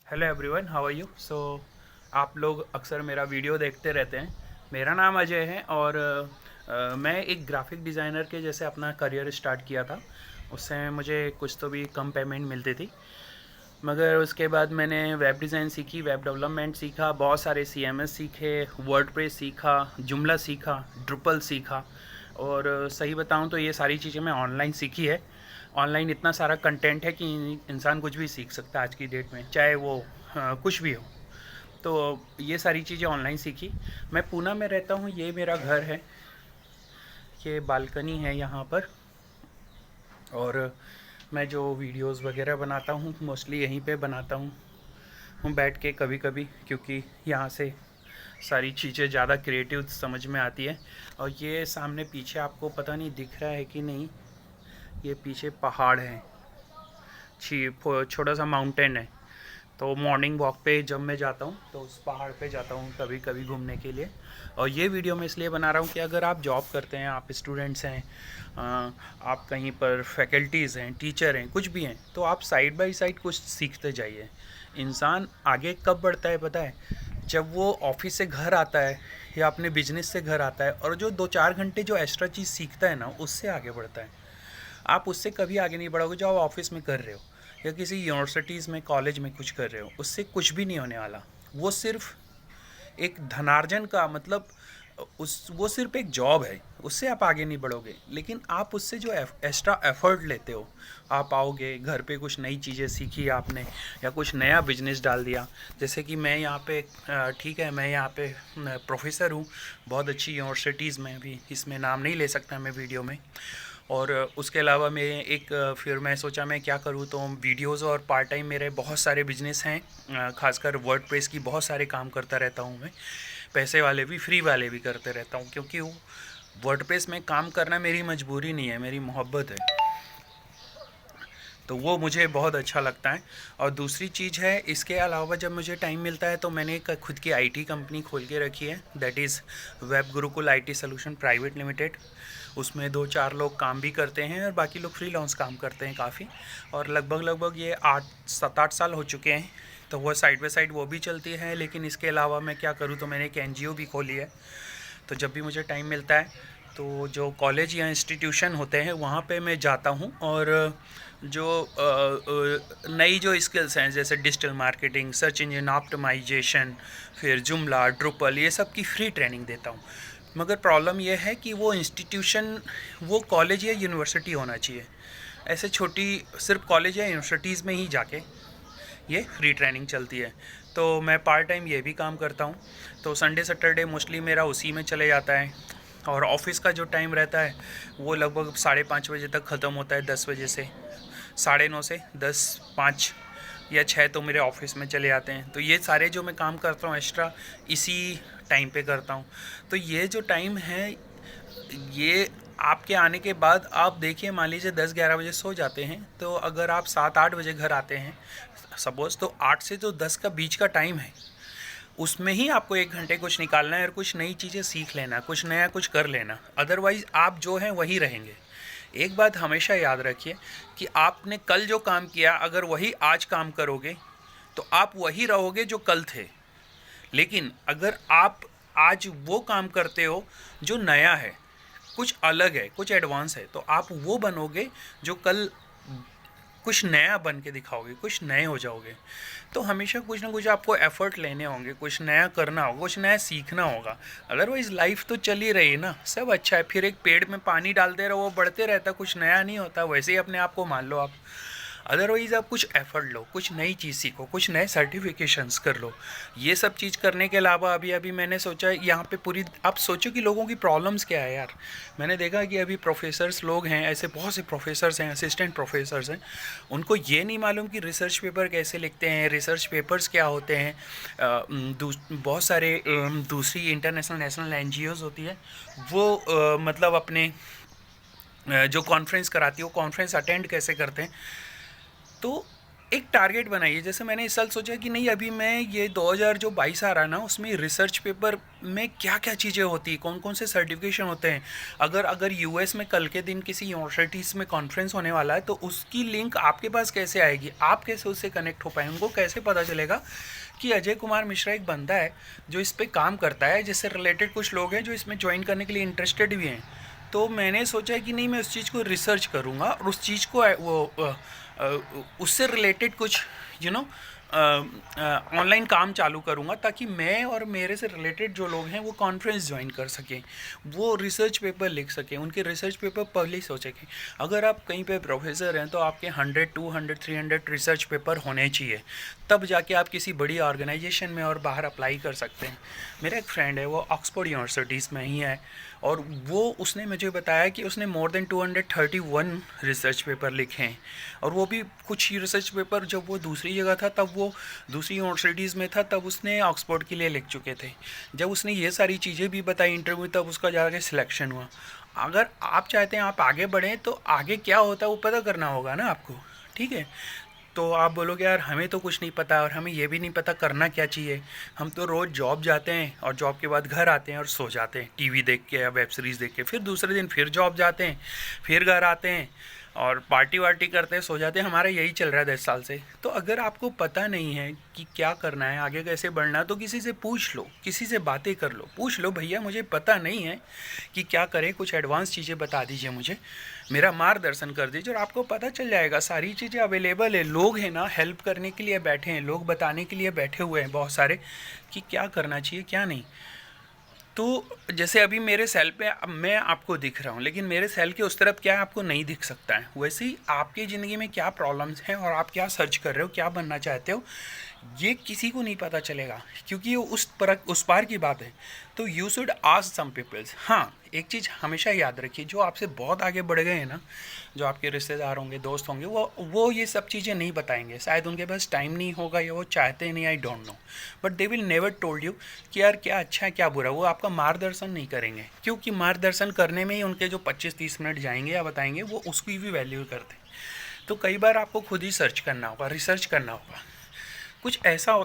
Hello everyone, how are you. आप लोग अक्सर मेरा वीडियो देखते रहते हैं। मेरा नाम अजय है और मैं एक ग्राफिक डिज़ाइनर के जैसे अपना करियर स्टार्ट किया था। उससे मुझे कुछ तो भी कम पेमेंट मिलती थी, मगर उसके बाद मैंने वेब डिज़ाइन सीखी, वेब डेवलपमेंट सीखा, बहुत सारे CMS सीखे, वर्डप्रेस सीखा, जुमला सीखा, ड्रुपल सीखा। और सही बताऊं तो ये सारी चीज़ें मैं ऑनलाइन सीखी है। ऑनलाइन इतना सारा कंटेंट है कि इंसान कुछ भी सीख सकता है आज की डेट में, चाहे वो कुछ भी हो। तो ये सारी चीज़ें ऑनलाइन सीखी। मैं पूना में रहता हूँ, ये मेरा घर है, ये बालकनी है यहाँ पर। और मैं जो वीडियोस वगैरह बनाता हूँ मोस्टली यहीं पे बनाता हूँ बैठ के कभी कभी, क्योंकि यहाँ से सारी चीज़ें ज़्यादा क्रिएटिव समझ में आती है। और ये सामने पीछे आपको पता नहीं दिख रहा है कि नहीं, ये पीछे पहाड़ है, छोटा सा माउंटेन है। तो मॉर्निंग वॉक पे जब मैं जाता हूँ तो उस पहाड़ पे जाता हूँ कभी कभी घूमने के लिए। और ये वीडियो मैं इसलिए बना रहा हूँ कि अगर आप जॉब करते हैं, आप स्टूडेंट्स हैं, आप कहीं पर फैकल्टीज़ हैं, टीचर हैं, कुछ भी हैं, तो आप साइड बाय साइड कुछ सीखते जाइए। इंसान आगे कब बढ़ता है पता है? जब वो ऑफिस से घर आता है या अपने बिजनेस से घर आता है और जो 2-4 घंटे जो एक्स्ट्रा चीज़ सीखता है ना, उससे आगे बढ़ता है। आप उससे कभी आगे नहीं बढ़ोगे जो आप ऑफिस में कर रहे हो या किसी यूनिवर्सिटीज़ में, कॉलेज में कुछ कर रहे हो, उससे कुछ भी नहीं होने वाला। वो सिर्फ एक धनार्जन का मतलब, उस वो सिर्फ एक जॉब है, उससे आप आगे नहीं बढ़ोगे। लेकिन आप उससे जो एक्स्ट्रा एफर्ट लेते हो, आप आओगे घर पे, कुछ नई चीज़ें सीखी आपने या कुछ नया बिजनेस डाल दिया। जैसे कि मैं यहाँ पे ठीक है, मैं यहाँ पे प्रोफेसर हूँ बहुत अच्छी यूनिवर्सिटीज़ में, भी इसमें नाम नहीं ले सकता मैं वीडियो में। और उसके अलावा मैं एक फिर मैं सोचा मैं क्या करूँ, तो वीडियोस और पार्ट टाइम मेरे बहुत सारे बिजनेस हैं। खासकर वर्डप्रेस की बहुत सारे काम करता रहता हूँ मैं, पैसे वाले भी फ्री वाले भी करते रहता हूँ, क्योंकि वो वर्डप्रेस में काम करना मेरी मजबूरी नहीं है, मेरी मोहब्बत है। तो वो मुझे बहुत अच्छा लगता है। और दूसरी चीज़ है, इसके अलावा जब मुझे टाइम मिलता है तो मैंने एक खुद की IT कंपनी खोल के रखी है, that is web Gurukul IT solution private limited. उसमें 2-4 लोग काम भी करते हैं और बाकी लोग फ्रीलांस काम करते हैं काफ़ी। और लगभग लगभग ये 8-7-8 साल हो चुके हैं। तो वो साइड बाई साइड वो भी चलती है, लेकिन इसके अलावा मैं क्या करूँ, तो मैंने एक NGO भी खोली है। तो जब भी मुझे टाइम मिलता है तो जो कॉलेज या इंस्टीट्यूशन होते हैं वहाँ पे मैं जाता हूँ, और जो नई जो स्किल्स हैं जैसे digital marketing, search engine optimisation, फिर जुमला, ड्रुपल, ये सब की फ्री ट्रेनिंग देता हूँ। मगर प्रॉब्लम यह है कि वो इंस्टीट्यूशन, वो कॉलेज या यूनिवर्सिटी होना चाहिए। ऐसे छोटी सिर्फ कॉलेज या यूनिवर्सिटीज़ में ही जाके ये फ्री ट्रेनिंग चलती है। तो मैं पार्ट टाइम ये भी काम करता हूँ। तो संडे सैटरडे मोस्टली मेरा उसी में चले जाता है। और ऑफिस का जो टाइम रहता है वो लगभग 5:30 बजे तक ख़त्म होता है, 10 बजे से 9:30 से 10, 5 या 6 तो मेरे ऑफिस में चले जाते हैं। तो ये सारे जो मैं काम करता हूँ एक्स्ट्रा, इसी टाइम पे करता हूँ। तो ये जो टाइम है, ये आपके आने के बाद आप देखिए, मान लीजिए 10-11 बजे सो जाते हैं, तो अगर आप 7-8 बजे घर आते हैं सपोज़, तो 8 से जो 10 का बीच का टाइम है, उसमें ही आपको 1 घंटे कुछ निकालना है और कुछ नई चीज़ें सीख लेना, कुछ नया कुछ कर लेना। अदरवाइज़ आप जो हैं वही रहेंगे। एक बात हमेशा याद रखिए कि आपने कल जो काम किया, अगर वही आज काम करोगे तो आप वही रहोगे जो कल थे। लेकिन अगर आप आज वो काम करते हो जो नया है, कुछ अलग है, कुछ एडवांस है, तो आप वो बनोगे जो कल कुछ नया बन के दिखाओगे, कुछ नए हो जाओगे। तो हमेशा कुछ ना कुछ आपको एफर्ट लेने होंगे, कुछ नया करना होगा, कुछ नया सीखना होगा। अदरवाइज लाइफ तो चल ही रही है ना, सब अच्छा है। फिर एक पेड़ में पानी डालते रहो, वो बढ़ते रहता, कुछ नया नहीं होता। वैसे ही अपने आप को मान लो आप। अदरवाइज़ आप कुछ एफर्ट लो, कुछ नई चीज़ सीखो, कुछ नए सर्टिफिकेशंस कर लो। ये सब चीज़ करने के अलावा अभी अभी मैंने सोचा यहाँ पे पूरी, आप सोचो कि लोगों की प्रॉब्लम्स क्या है यार। मैंने देखा कि अभी प्रोफेसर्स लोग हैं, ऐसे बहुत से प्रोफेसर्स हैं, असिस्टेंट प्रोफेसर्स हैं, उनको ये नहीं मालूम कि रिसर्च पेपर कैसे लिखते हैं, रिसर्च पेपर्स क्या होते हैं। बहुत सारे दूसरी इंटरनेशनल नेशनल NGOs होती है, वो मतलब अपने जो कॉन्फ्रेंस कराती है, वो कॉन्फ्रेंस अटेंड कैसे करते हैं। तो एक टारगेट बनाइए। जैसे मैंने इस साल सोचा कि नहीं, अभी मैं ये 2022 आ रहा है ना, उसमें रिसर्च पेपर में क्या क्या चीज़ें होती हैं, कौन कौन से सर्टिफिकेशन होते हैं। अगर अगर यूएस में कल के दिन किसी यूनिवर्सिटीज़ में कॉन्फ्रेंस होने वाला है, तो उसकी लिंक आपके पास कैसे आएगी, आप कैसे उससे कनेक्ट हो पाए, उनको कैसे पता चलेगा कि अजय कुमार मिश्रा एक बंदा है जो इस पर काम करता है, जिससे रिलेटेड कुछ लोग हैं जो इसमें ज्वाइन करने के लिए इंटरेस्टेड भी हैं। तो मैंने सोचा कि नहीं, मैं उस चीज़ को रिसर्च करूँगा और उस चीज़ को उससे रिलेटेड कुछ यू नो ऑनलाइन काम चालू करूँगा, ताकि मैं और मेरे से रिलेटेड जो लोग हैं वो कॉन्फ्रेंस ज्वाइन कर सकें, वो रिसर्च पेपर लिख सकें, उनके रिसर्च पेपर पब्लिश हो सकें। अगर आप कहीं पे प्रोफेसर हैं तो आपके 100, 200, 300 रिसर्च पेपर होने चाहिए, तब जाके आप किसी बड़ी ऑर्गेनाइजेशन में और बाहर अप्लाई कर सकते हैं। मेरा एक फ्रेंड है, वो ऑक्सफोर्ड यूनिवर्सिटीज़ में ही है, और उसने मुझे बताया कि उसने मोर देन 231 रिसर्च पेपर लिखे हैं। और वो भी कुछ रिसर्च पेपर जब वो दूसरी जगह था, तब वो दूसरी यूनिवर्सिटीज़ में था, तब उसने ऑक्सफोर्ड के लिए लिख चुके थे। जब उसने ये सारी चीज़ें भी बताई इंटरव्यू, तब उसका जाके सिलेक्शन हुआ। अगर आप चाहते हैं आप आगे बढ़ें, तो आगे क्या होता है वो पता करना होगा ना आपको, ठीक है। तो आप बोलोगे यार हमें तो कुछ नहीं पता, और हमें ये भी नहीं पता करना क्या चाहिए, हम तो रोज़ जॉब जाते हैं और जॉब के बाद घर आते हैं और सो जाते हैं टीवी देख के या वेब सीरीज़ देख के, फिर दूसरे दिन फिर जॉब जाते हैं, फिर घर आते हैं और पार्टी वार्टी करते हैं, सो जाते हैं। हमारा यही चल रहा है 10 साल से। तो अगर आपको पता नहीं है कि क्या करना है, आगे कैसे बढ़ना है, तो किसी से पूछ लो, किसी से बातें कर लो, पूछ लो भैया मुझे पता नहीं है कि क्या करें, कुछ एडवांस चीज़ें बता दीजिए मुझे, मेरा मार्गदर्शन कर दीजिए, और आपको पता चल जाएगा। सारी चीज़ें अवेलेबल है, लोग हैं ना हेल्प करने के लिए बैठे हैं, लोग बताने के लिए बैठे हुए हैं बहुत सारे कि क्या करना चाहिए क्या नहीं। तो जैसे अभी मेरे सेल पे मैं आपको दिख रहा हूँ, लेकिन मेरे सेल के उस तरफ क्या है आपको नहीं दिख सकता है। वैसे ही आपकी ज़िंदगी में क्या प्रॉब्लम्स हैं और आप क्या सर्च कर रहे हो, क्या बनना चाहते हो, ये किसी को नहीं पता चलेगा, क्योंकि ये उस पार की बात है। तो you should ask some peoples. हाँ, एक चीज़ हमेशा याद रखिए, जो आपसे बहुत आगे बढ़ गए हैं ना, जो आपके रिश्तेदार होंगे, दोस्त होंगे, वो ये सब चीज़ें नहीं बताएंगे। शायद उनके पास टाइम नहीं होगा या वो चाहते नहीं, I don't know, but they will never told you कि यार क्या अच्छा है क्या बुरा। वो आपका मार्गदर्शन नहीं करेंगे, क्योंकि मार्गदर्शन करने में ही उनके जो 25-30 मिनट जाएंगे या बताएंगे, वो उसकी भी वैल्यू करते हैं। तो कई बार आपको खुद ही सर्च करना होगा, रिसर्च करना होगा। कुछ ऐसा होता